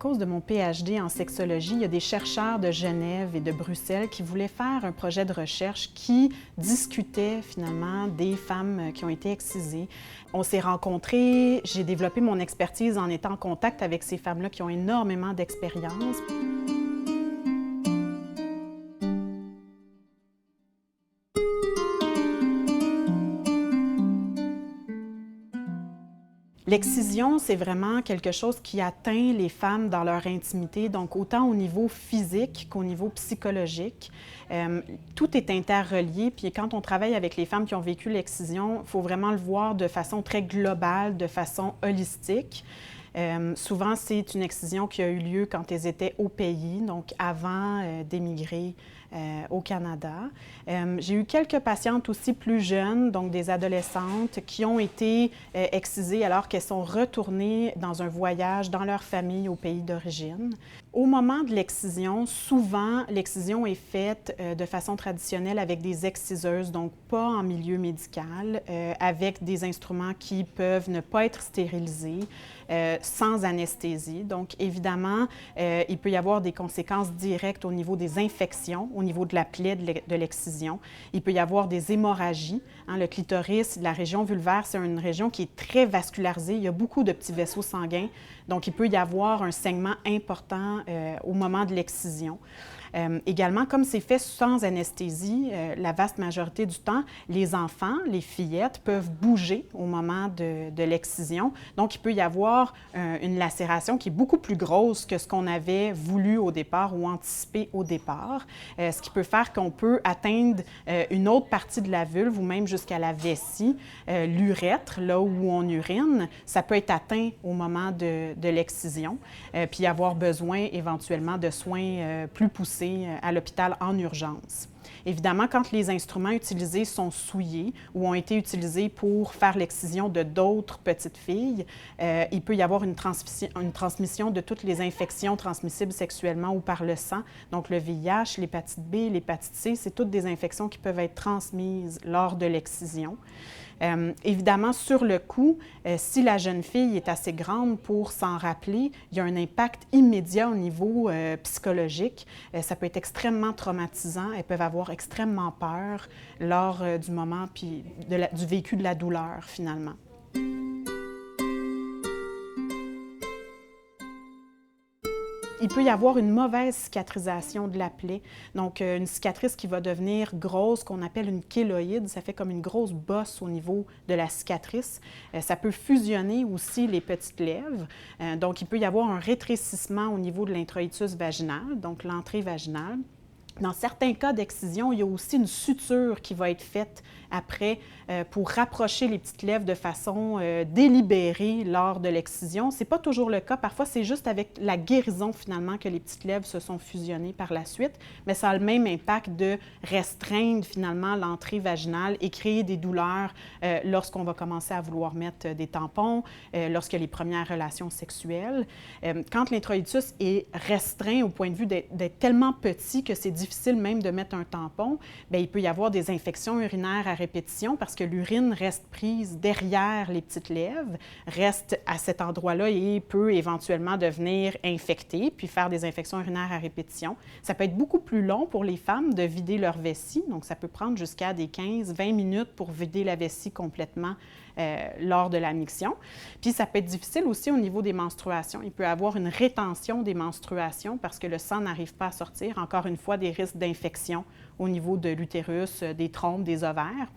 cause de mon PhD en sexologie, il y a des chercheurs de Genève et de Bruxelles qui voulaient faire un projet de recherche qui discutait finalement des femmes qui ont été excisées. On s'est rencontrés, j'ai développé mon expertise en étant en contact avec ces femmes-là qui ont énormément d'expérience. L'excision, c'est vraiment quelque chose qui atteint les femmes dans leur intimité, donc autant au niveau physique qu'au niveau psychologique. Tout est interrelié, puis quand on travaille avec les femmes qui ont vécu l'excision, il faut vraiment le voir de façon très globale, de façon holistique. Souvent, c'est une excision qui a eu lieu quand elles étaient au pays, donc avant d'émigrer au Canada. J'ai eu quelques patientes aussi plus jeunes, donc des adolescentes, qui ont été excisées alors qu'elles sont retournées dans un voyage dans leur famille au pays d'origine. Au moment de l'excision, souvent, l'excision est faite de façon traditionnelle avec des exciseuses, donc pas en milieu médical, avec des instruments qui peuvent ne pas être stérilisés, sans anesthésie. Donc, évidemment, il peut y avoir des conséquences directes au niveau des infections, au niveau de la plaie de l'excision. Il peut y avoir des hémorragies. Hein, le clitoris, la région vulvaire, c'est une région qui est très vascularisée. Il y a beaucoup de petits vaisseaux sanguins. Donc, il peut y avoir un saignement important au moment de l'excision. Également, comme c'est fait sans anesthésie, la vaste majorité du temps, les enfants, les fillettes peuvent bouger au moment de l'excision. Donc, il peut y avoir une lacération qui est beaucoup plus grosse que ce qu'on avait voulu au départ ou anticipé au départ, ce qui peut faire qu'on peut atteindre une autre partie de la vulve ou même jusqu'à la vessie, l'urètre, là où on urine. Ça peut être atteint au moment de l'excision, puis avoir besoin éventuellement de soins plus poussés à l'hôpital en urgence. Évidemment, quand les instruments utilisés sont souillés ou ont été utilisés pour faire l'excision de d'autres petites filles, il peut y avoir une transmission de toutes les infections transmissibles sexuellement ou par le sang. Donc, le VIH, l'hépatite B, l'hépatite C, c'est toutes des infections qui peuvent être transmises lors de l'excision. Évidemment, sur le coup, si la jeune fille est assez grande pour s'en rappeler, il y a un impact immédiat au niveau psychologique. Ça peut être extrêmement traumatisant. Elles peuvent avoir extrêmement peur lors du moment puis du vécu de la douleur, finalement. Il peut y avoir une mauvaise cicatrisation de la plaie, donc une cicatrice qui va devenir grosse, qu'on appelle une kéloïde. Ça fait comme une grosse bosse au niveau de la cicatrice. Ça peut fusionner aussi les petites lèvres, donc il peut y avoir un rétrécissement au niveau de l'introïtus vaginal, donc l'entrée vaginale. Dans certains cas d'excision, il y a aussi une suture qui va être faite après pour rapprocher les petites lèvres de façon délibérée lors de l'excision. Ce n'est pas toujours le cas. Parfois, c'est juste avec la guérison, finalement, que les petites lèvres se sont fusionnées par la suite. Mais ça a le même impact de restreindre, finalement, l'entrée vaginale et créer des douleurs lorsqu'on va commencer à vouloir mettre des tampons, lorsqu'il y a les premières relations sexuelles. Quand l'introïtus est restreint au point de vue d'être tellement petit que c'est difficile même de mettre un tampon, bien, il peut y avoir des infections urinaires à répétition parce que l'urine reste prise derrière les petites lèvres, reste à cet endroit-là et peut éventuellement devenir infectée, puis faire des infections urinaires à répétition. Ça peut être beaucoup plus long pour les femmes de vider leur vessie, donc ça peut prendre jusqu'à des 15-20 minutes pour vider la vessie complètement lors de la miction. Puis ça peut être difficile aussi au niveau des menstruations. Il peut y avoir une rétention des menstruations parce que le sang n'arrive pas à sortir. Encore une fois, des risques d'infection au niveau de l'utérus, des trompes, des ovaires.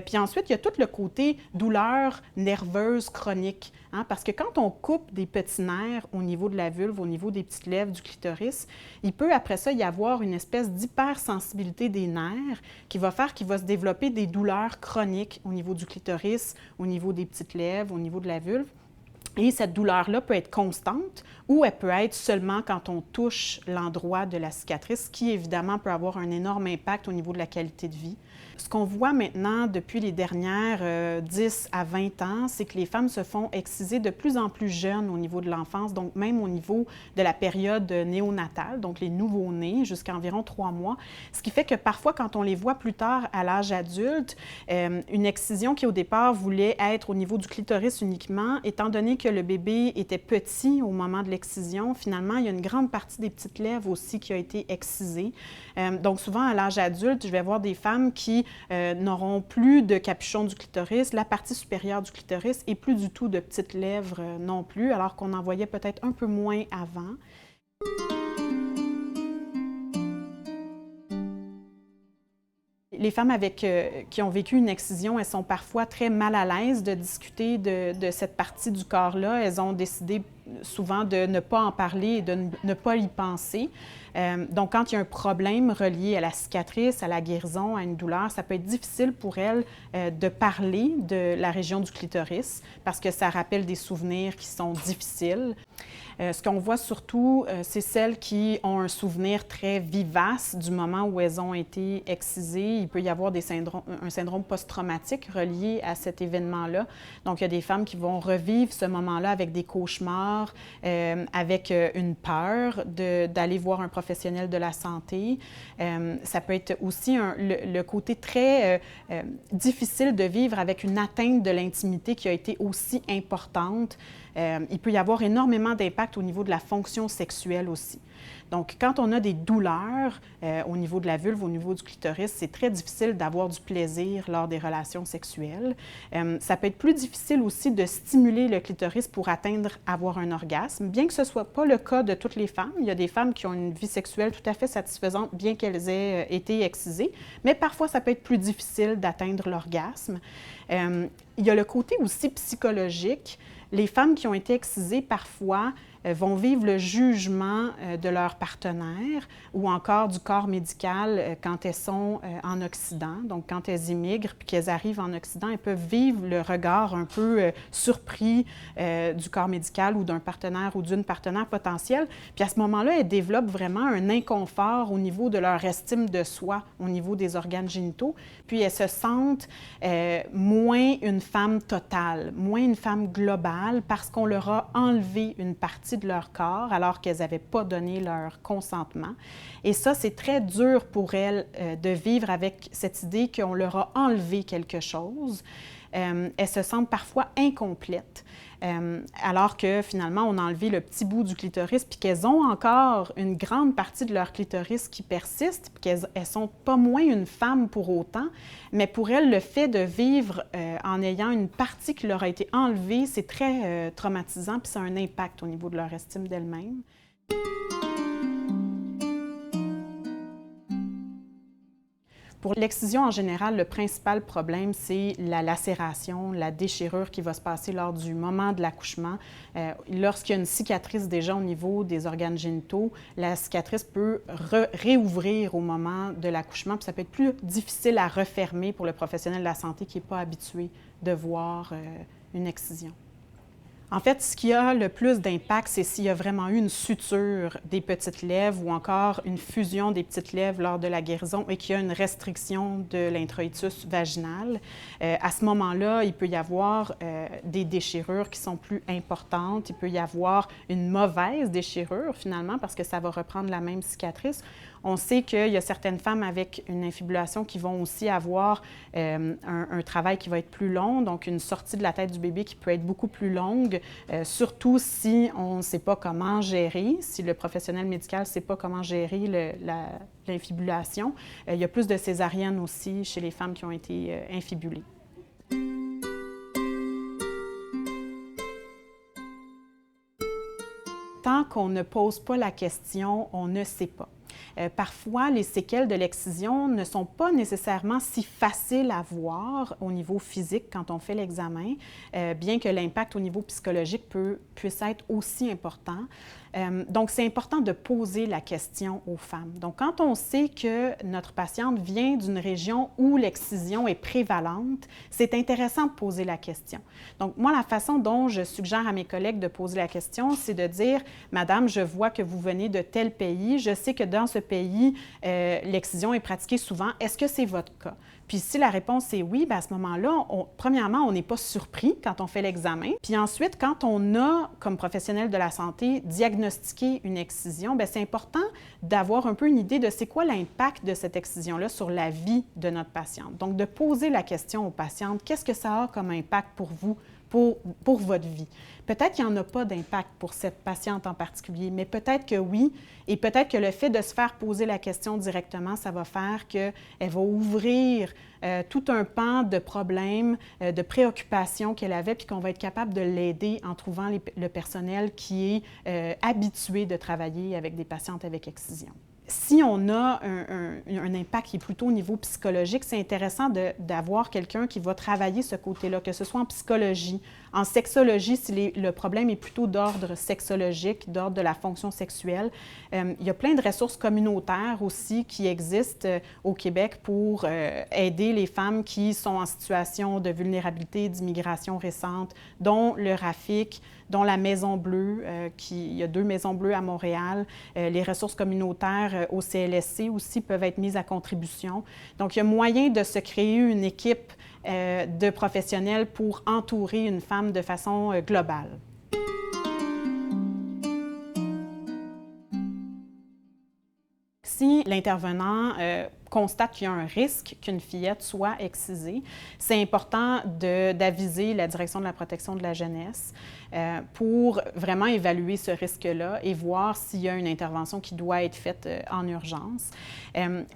Puis ensuite, il y a tout le côté douleur nerveuse chronique, hein, parce que quand on coupe des petits nerfs au niveau de la vulve, au niveau des petites lèvres, du clitoris, il peut après ça y avoir une espèce d'hypersensibilité des nerfs qui va faire qu'il va se développer des douleurs chroniques au niveau du clitoris, au niveau des petites lèvres, au niveau de la vulve. Et cette douleur-là peut être constante ou elle peut être seulement quand on touche l'endroit de la cicatrice, qui évidemment peut avoir un énorme impact au niveau de la qualité de vie. Ce qu'on voit maintenant depuis les dernières 10 à 20 ans, c'est que les femmes se font exciser de plus en plus jeunes au niveau de l'enfance, donc même au niveau de la période néonatale, donc les nouveau-nés, jusqu'à environ 3 mois. Ce qui fait que parfois, quand on les voit plus tard à l'âge adulte, une excision qui au départ voulait être au niveau du clitoris uniquement, étant donné que le bébé était petit au moment de l'excision, finalement, il y a une grande partie des petites lèvres aussi qui a été excisée. Donc souvent, à l'âge adulte, je vais voir des femmes qui n'auront plus de capuchon du clitoris, la partie supérieure du clitoris, et plus du tout de petites lèvres non plus, alors qu'on en voyait peut-être un peu moins avant. Les femmes qui ont vécu une excision, elles sont parfois très mal à l'aise de discuter de cette partie du corps-là. Elles ont décidé souvent de ne pas en parler et de ne pas y penser. Donc, quand il y a un problème relié à la cicatrice, à la guérison, à une douleur, ça peut être difficile pour elles de parler de la région du clitoris parce que ça rappelle des souvenirs qui sont difficiles. Ce qu'on voit surtout, c'est celles qui ont un souvenir très vivace du moment où elles ont été excisées. Il peut y avoir un syndrome post-traumatique relié à cet événement-là. Donc, il y a des femmes qui vont revivre ce moment-là avec des cauchemars, avec une peur d'aller voir un professionnel de la santé. Ça peut être aussi le côté très difficile de vivre avec une atteinte de l'intimité qui a été aussi importante. Il peut y avoir énormément d'impact au niveau de la fonction sexuelle aussi. Donc, quand on a des douleurs au niveau de la vulve, au niveau du clitoris, c'est très difficile d'avoir du plaisir lors des relations sexuelles. Ça peut être plus difficile aussi de stimuler le clitoris pour avoir un orgasme, bien que ce ne soit pas le cas de toutes les femmes. Il y a des femmes qui ont une vie sexuelle tout à fait satisfaisante, bien qu'elles aient été excisées, mais parfois, ça peut être plus difficile d'atteindre l'orgasme. Il y a le côté aussi psychologique. Les femmes qui ont été excisées, parfois, vont vivre le jugement de leur partenaire ou encore du corps médical quand elles sont en Occident. Donc, quand elles immigrent puis qu'elles arrivent en Occident, elles peuvent vivre le regard un peu surpris du corps médical ou d'un partenaire ou d'une partenaire potentielle. Puis à ce moment-là, elles développent vraiment un inconfort au niveau de leur estime de soi, au niveau des organes génitaux. Puis elles se sentent moins une femme totale, moins une femme globale parce qu'on leur a enlevé une partie de leur corps alors qu'elles n'avaient pas donné leur consentement. Et ça, c'est très dur pour elles de vivre avec cette idée qu'on leur a enlevé quelque chose. Elles se sentent parfois incomplètes, alors que finalement, on a enlevé le petit bout du clitoris, puis qu'elles ont encore une grande partie de leur clitoris qui persiste, puis qu'elles ne sont pas moins une femme pour autant, mais pour elles, le fait de vivre en ayant une partie qui leur a été enlevée, c'est très traumatisant, puis ça a un impact au niveau de leur estime d'elles-mêmes. Pour l'excision en général, le principal problème, c'est la lacération, la déchirure qui va se passer lors du moment de l'accouchement. Lorsqu'il y a une cicatrice déjà au niveau des organes génitaux, la cicatrice peut réouvrir au moment de l'accouchement, puis ça peut être plus difficile à refermer pour le professionnel de la santé qui n'est pas habitué de voir une excision. En fait, ce qui a le plus d'impact, c'est s'il y a vraiment eu une suture des petites lèvres ou encore une fusion des petites lèvres lors de la guérison et qu'il y a une restriction de l'introïtus vaginal. À ce moment-là, il peut y avoir des déchirures qui sont plus importantes. Il peut y avoir une mauvaise déchirure, finalement, parce que ça va reprendre la même cicatrice. On sait qu'il y a certaines femmes avec une infibulation qui vont aussi avoir un travail qui va être plus long, donc une sortie de la tête du bébé qui peut être beaucoup plus longue, surtout si on ne sait pas comment gérer, si le professionnel médical ne sait pas comment gérer l'infibulation. Il y a plus de césariennes aussi chez les femmes qui ont été infibulées. Tant qu'on ne pose pas la question, on ne sait pas. Parfois, les séquelles de l'excision ne sont pas nécessairement si faciles à voir au niveau physique quand on fait l'examen, bien que l'impact au niveau psychologique puisse être aussi important. Donc, c'est important de poser la question aux femmes. Donc, quand on sait que notre patiente vient d'une région où l'excision est prévalente, c'est intéressant de poser la question. Donc, moi, la façon dont je suggère à mes collègues de poser la question, c'est de dire « Madame, je vois que vous venez de tel pays. Je sais que dans ce pays, l'excision est pratiquée souvent. Est-ce que c'est votre cas? » Puis si la réponse est oui, bien à ce moment-là, premièrement, on n'est pas surpris quand on fait l'examen. Puis ensuite, quand on a, comme professionnel de la santé, diagnostiqué une excision, bien c'est important d'avoir un peu une idée de c'est quoi l'impact de cette excision-là sur la vie de notre patiente. Donc, de poser la question aux patientes, qu'est-ce que ça a comme impact pour vous pour votre vie. Peut-être qu'il n'y en a pas d'impact pour cette patiente en particulier, mais peut-être que oui, et peut-être que le fait de se faire poser la question directement, ça va faire qu'elle va ouvrir tout un pan de problèmes, de préoccupations qu'elle avait, puis qu'on va être capable de l'aider en trouvant le personnel qui est habitué de travailler avec des patientes avec excision. Si on a un impact qui est plutôt au niveau psychologique, c'est intéressant d'avoir quelqu'un qui va travailler ce côté-là, que ce soit en psychologie, en sexologie, si le problème est plutôt d'ordre sexologique, d'ordre de la fonction sexuelle. Il y a plein de ressources communautaires aussi qui existent au Québec pour aider les femmes qui sont en situation de vulnérabilité, d'immigration récente, dont le RAFIC, dont la Maison Bleue, il y a 2 Maisons Bleues à Montréal. Les ressources communautaires au CLSC aussi peuvent être mises à contribution. Donc, il y a moyen de se créer une équipe de professionnels pour entourer une femme de façon globale. Si l'intervenant constate qu'il y a un risque qu'une fillette soit excisée, c'est important d'aviser la Direction de la protection de la jeunesse pour vraiment évaluer ce risque-là et voir s'il y a une intervention qui doit être faite en urgence.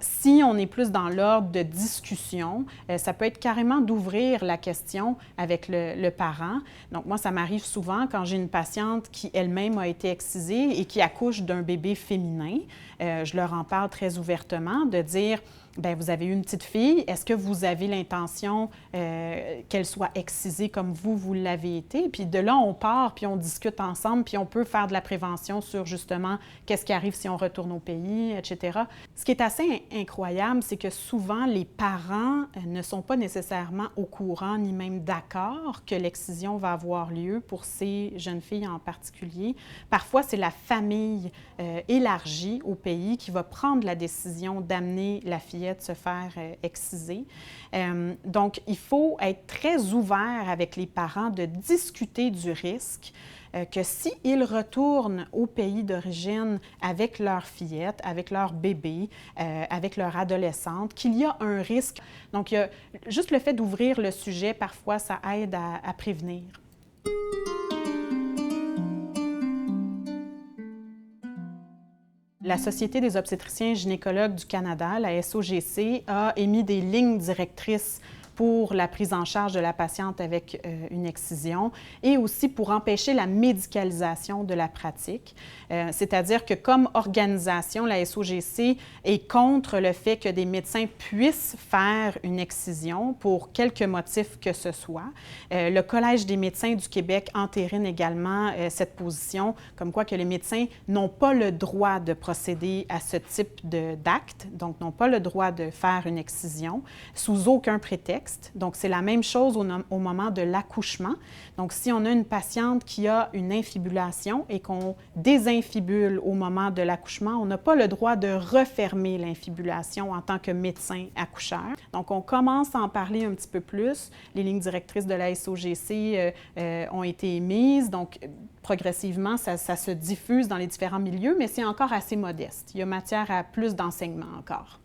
Si on est plus dans l'ordre de discussion, ça peut être carrément d'ouvrir la question avec le parent. Donc moi, ça m'arrive souvent quand j'ai une patiente qui elle-même a été excisée et qui accouche d'un bébé féminin. Je leur en parle très ouvertement de dire: bien, vous avez eu une petite fille, est-ce que vous avez l'intention qu'elle soit excisée comme vous l'avez été? Puis de là, on part, puis on discute ensemble, puis on peut faire de la prévention sur justement qu'est-ce qui arrive si on retourne au pays, etc. Ce qui est assez incroyable, c'est que souvent, les parents ne sont pas nécessairement au courant, ni même d'accord que l'excision va avoir lieu pour ces jeunes filles en particulier. Parfois, c'est la famille élargie au pays qui va prendre la décision d'amener la fillette de se faire exciser. Donc, il faut être très ouvert avec les parents de discuter du risque, que s'ils retournent au pays d'origine avec leur fillette, avec leur bébé, avec leur adolescente, qu'il y a un risque. Donc, juste le fait d'ouvrir le sujet, parfois, ça aide à prévenir. La Société des obstétriciens et gynécologues du Canada, la SOGC, a émis des lignes directrices pour la prise en charge de la patiente avec une excision et aussi pour empêcher la médicalisation de la pratique. C'est-à-dire que comme organisation, la SOGC est contre le fait que des médecins puissent faire une excision pour quelque motif que ce soit. Le Collège des médecins du Québec entérine également cette position, comme quoi que les médecins n'ont pas le droit de procéder à ce type d'acte, donc n'ont pas le droit de faire une excision sous aucun prétexte. Donc, c'est la même chose au moment de l'accouchement. Donc, si on a une patiente qui a une infibulation et qu'on désinfibule au moment de l'accouchement, on n'a pas le droit de refermer l'infibulation en tant que médecin accoucheur. Donc, on commence à en parler un petit peu plus. Les lignes directrices de la SOGC ont été émises. Donc, progressivement, ça se diffuse dans les différents milieux, mais c'est encore assez modeste. Il y a matière à plus d'enseignement encore.